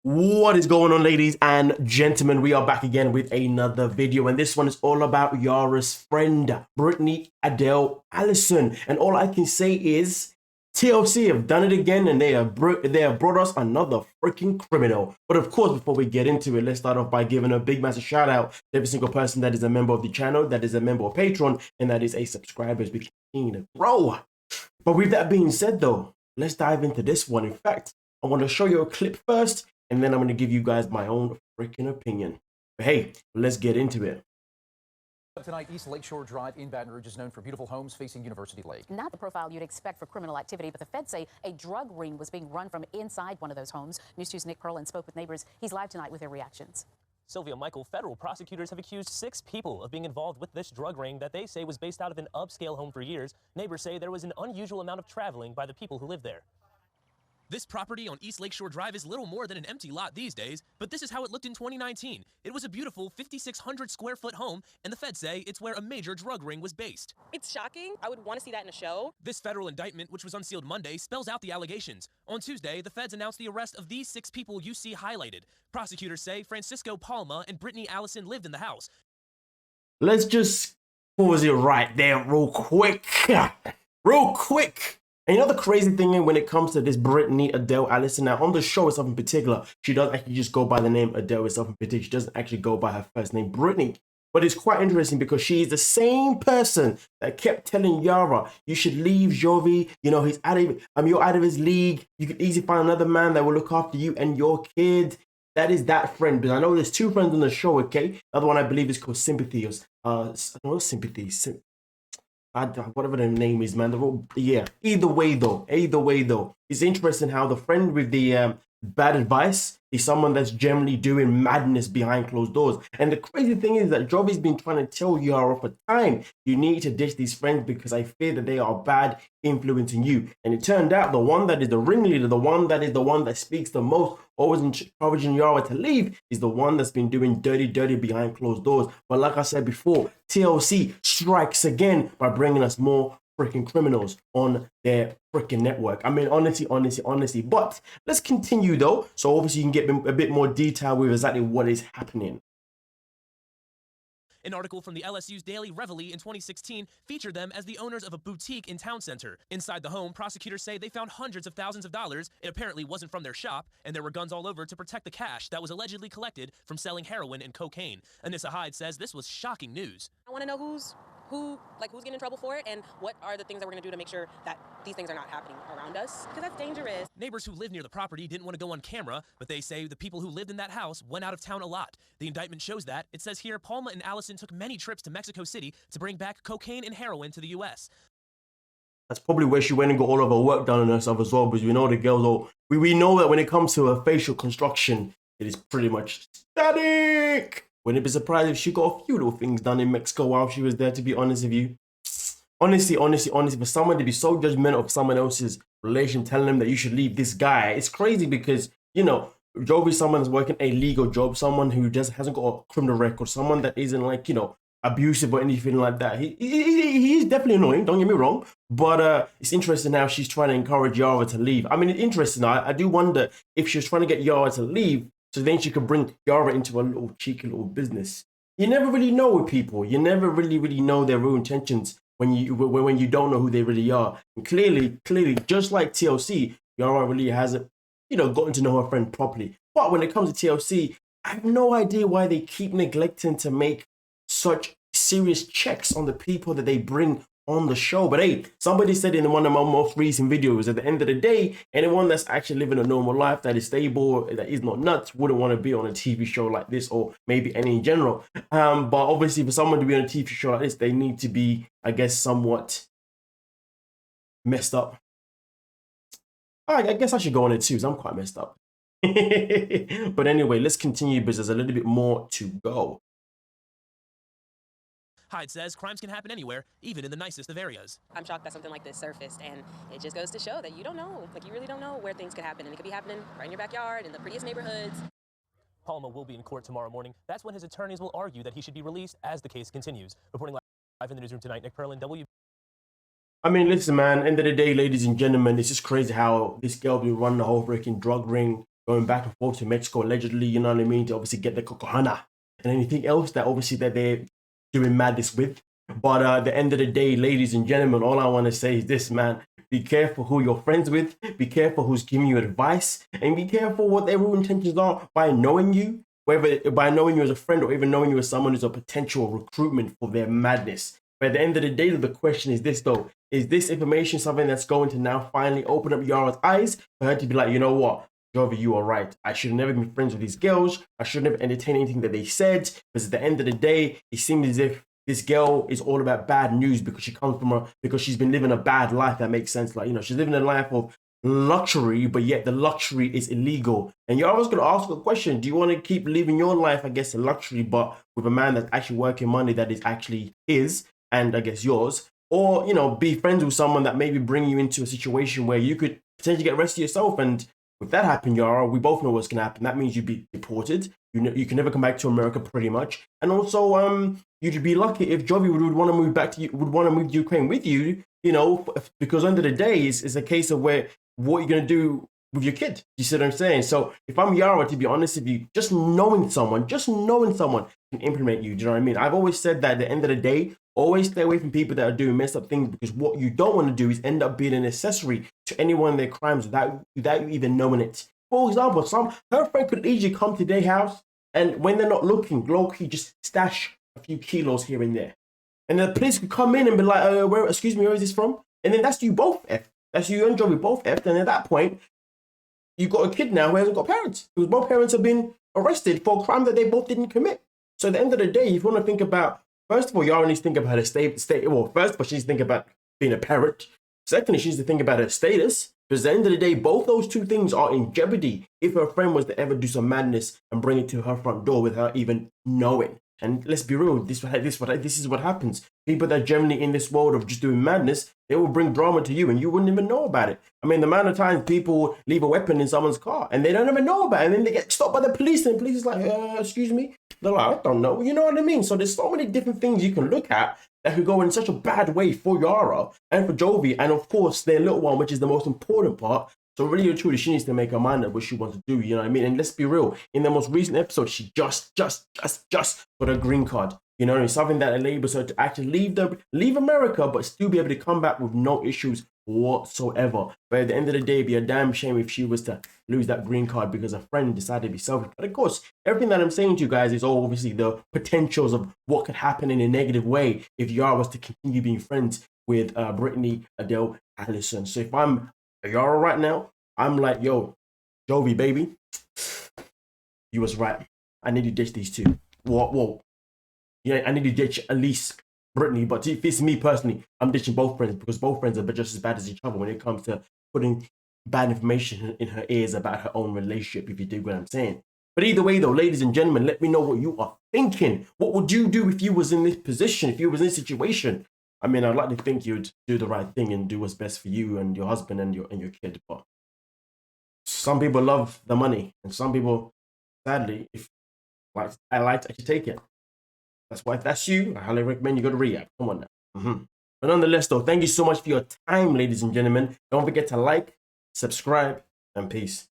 What is going on, ladies and gentlemen? We are back again with another video, and this one is all about Yara's friend, Brittany, Adele, Allison. And all I can say is TLC have done it again, and they have brought us another freaking criminal. But of course, before we get into it, let's start off by giving a big massive shout out to every single person that is a member of the channel, that is a member of Patreon, and that is a subscriber as we continue to grow. But with that being said though, let's dive into this one. In fact, I want to show you a clip first, and then I'm going to give you guys my own freaking opinion. But hey, let's get into it. Tonight, East Lakeshore Drive in Baton Rouge is known for beautiful homes facing University Lake. Not the profile you'd expect for criminal activity, but the feds say a drug ring was being run from inside one of those homes. News 2's Nick Perlin spoke with neighbors. He's live tonight with their reactions. Sylvia Michael, federal prosecutors have accused 6 people of being involved with this drug ring that they say was based out of an upscale home for years. Neighbors say there was an unusual amount of traveling by the people who live there. This property on East Lakeshore Drive is little more than an empty lot these days, but this is how it looked in 2019. It was a beautiful 5,600 square foot home, and the feds say it's where a major drug ring was based. It's shocking. I would want to see that in a show. This federal indictment, which was unsealed Monday, spells out the allegations. On Tuesday, the feds announced the arrest of these 6 people you see highlighted. Prosecutors say Francisco Palma and Brittany Allison lived in the house. Let's just pause it right there real quick. Real quick. And you know the crazy thing when it comes to this Brittany, Adele, Allison, now on the show itself in particular, she does actually just go by the name Adele itself in particular. She doesn't actually go by her first name, Brittany. But it's quite interesting because she is the same person that kept telling Yara, you should leave Jovi, you know, he's out of, you're out of his league. You could easily find another man that will look after you and your kid. That is that friend. But I know there's 2 friends on the show, okay? The other one I believe is called Sympathy. Sympathy. Whatever the name is, man. Yeah. Either way though, it's interesting how the friend with the bad advice is someone that's generally doing madness behind closed doors. And the crazy thing is that Jovi's been trying to tell Yara for time, you need to ditch these friends because I fear that they are bad influencing you. And it turned out the one that is the ringleader, the one that speaks the most, always encouraging Yara to leave, is the one that's been doing dirty behind closed doors. But like I said before, TLC strikes again by bringing us more freaking criminals on their freaking network. I mean, honestly. But let's continue though, so obviously you can get a bit more detail with exactly what is happening. An article from the LSU's Daily Reveille in 2016 featured them as the owners of a boutique in Town Center. Inside the home, prosecutors say they found hundreds of thousands of dollars. It apparently wasn't from their shop, and there were guns all over to protect the cash that was allegedly collected from selling heroin and cocaine. Anissa Hyde says this was shocking news. I want to know who's getting in trouble for it, and what are the things that we're going to do to make sure that these things are not happening around us, because that's dangerous. Neighbors who live near the property didn't want to go on camera, but they say the people who lived in that house went out of town a lot. The indictment shows that. It says here Palma and Allison took many trips to Mexico City to bring back cocaine and heroin to the U.S. That's probably where she went and got all of her work done on herself as well, because we know the girls, we know that when it comes to her facial construction, it is pretty much static. Wouldn't be surprised if she got a few little things done in Mexico while she was there, to be honest with you. Honestly, for someone to be so judgmental of someone else's relation, telling them that you should leave this guy, it's crazy because, you know, Jovi's someone that's working a legal job, someone who just hasn't got a criminal record, someone that isn't like, you know, abusive or anything like that. He's definitely annoying, don't get me wrong, but it's interesting how she's trying to encourage Yara to leave. I mean, it's interesting. I do wonder if she was trying to get Yara to leave so then she could bring Yara into a little cheeky little business. You never really know with people. You never really know their real intentions when you don't know who they really are. And clearly, just like TLC, Yara really hasn't, you know, gotten to know her friend properly. But when it comes to TLC, I have no idea why they keep neglecting to make such serious checks on the people that they bring on the show. But hey, somebody said in one of my most recent videos, at the end of the day, anyone that's actually living a normal life, that is stable, that is not nuts, wouldn't want to be on a TV show like this, or maybe any in general. But obviously for someone to be on a TV show like this, they need to be, I guess, somewhat messed up. I guess I should go on it too, because I'm quite messed up. But anyway, let's continue because there's a little bit more to go. Hyde says crimes can happen anywhere, even in the nicest of areas. I'm shocked that something like this surfaced, and it just goes to show that you don't know, you really don't know where things could happen, and it could be happening right in your backyard, in the prettiest neighborhoods. Palma will be in court tomorrow morning. That's when his attorneys will argue that he should be released as the case continues. Reporting live in the newsroom tonight, Nick Perlin, I mean, listen, man, end of the day, ladies and gentlemen, it's just crazy how this girl be running the whole freaking drug ring. going back and forth to Mexico allegedly, you know what I mean, to obviously get the cocohana and anything else that obviously that they're doing madness with. But at the end of the day, ladies and gentlemen, all I want to say is this, man. Be careful who you're friends with. Be careful who's giving you advice. And be careful what their real intentions are by knowing you. Whether by knowing you as a friend or even knowing you as someone who's a potential recruitment for their madness. But at the end of the day, the question is this, though. Is this information something that's going to now finally open up Yara's eyes for her to be like, you know what? Jovi, you are right. I should have never been friends with these girls. I should never entertain anything that they said. Because at the end of the day, it seems as if this girl is all about bad news because she comes from because she's been living a bad life. That makes sense. Like, you know, she's living a life of luxury, but yet the luxury is illegal. And you're always going to ask a question. Do you want to keep living your life, I guess, a luxury, but with a man that's actually working money that is actually his and I guess yours? Or, you know, be friends with someone that maybe bring you into a situation where you could potentially get arrested yourself. And if that happened, Yara, we both know what's going to happen. That means you'd be deported. You can never come back to America, pretty much. And also, you'd be lucky if Jovi would want to move back to you, would want to move to Ukraine with you. You know, because under the day, it's a case of where what you're going to do with your kid. You see what I'm saying? So if I'm Yara, to be honest with you, just knowing someone can implement you. Do you know what I mean? I've always said that at the end of the day, always stay away from people that are doing messed up things, because what you don't want to do is end up being an accessory to anyone of their crimes without you even knowing it. For example, her friend could easily come to their house and when they're not looking, low-key just stash a few kilos here and there. And the police could come in and be like, where is this from? And then that's you both F. That's you and Jovi both F. And at that point, you've got a kid now who hasn't got parents. Because both parents have been arrested for a crime that they both didn't commit. So at the end of the day, if you want to think about, first of all, Yara needs to think about her state. Well, first of all, she needs to think about being a parent. Secondly, she needs to think about her status. Because at the end of the day, both those two things are in jeopardy if her friend was to ever do some madness and bring it to her front door with her even knowing. And let's be real, this is what happens. People that are generally in this world of just doing madness, they will bring drama to you and you wouldn't even know about it. I mean, the amount of times people leave a weapon in someone's car and they don't even know about it. And then they get stopped by the police and the police is like, excuse me. They're like, I don't know. You know what I mean? So there's so many different things you can look at that could go in such a bad way for Yara and for Jovi. And of course, their little one, which is the most important part. So really and truly, she needs to make her mind up what she wants to do, you know what I mean? And let's be real, in the most recent episode, she just got a green card. You know, it's something that enables her to actually leave America, but still be able to come back with no issues whatsoever. But at the end of the day, it'd be a damn shame if she was to lose that green card because a friend decided to be selfish. But of course, everything that I'm saying to you guys is all obviously the potentials of what could happen in a negative way if Yara was to continue being friends with Brittany, Adele, Allison. So if I'm Yara right now, I'm like, yo, Jovi, baby, you was right. I need to ditch these two. Whoa. Yeah, I need to ditch at least Brittany, but if it's me personally, I'm ditching both friends because both friends are just as bad as each other when it comes to putting bad information in her ears about her own relationship, if you dig what I'm saying. But either way, though, ladies and gentlemen, let me know what you are thinking. What would you do if you was in this position, if you was in this situation? I mean, I'd like to think you'd do the right thing and do what's best for you and your husband and your kid. But some people love the money, and some people, sadly, I like to actually take it. That's why if that's you, I highly recommend you go to rehab. Come on now. But nonetheless, though, thank you so much for your time, ladies and gentlemen. Don't forget to like, subscribe, and peace.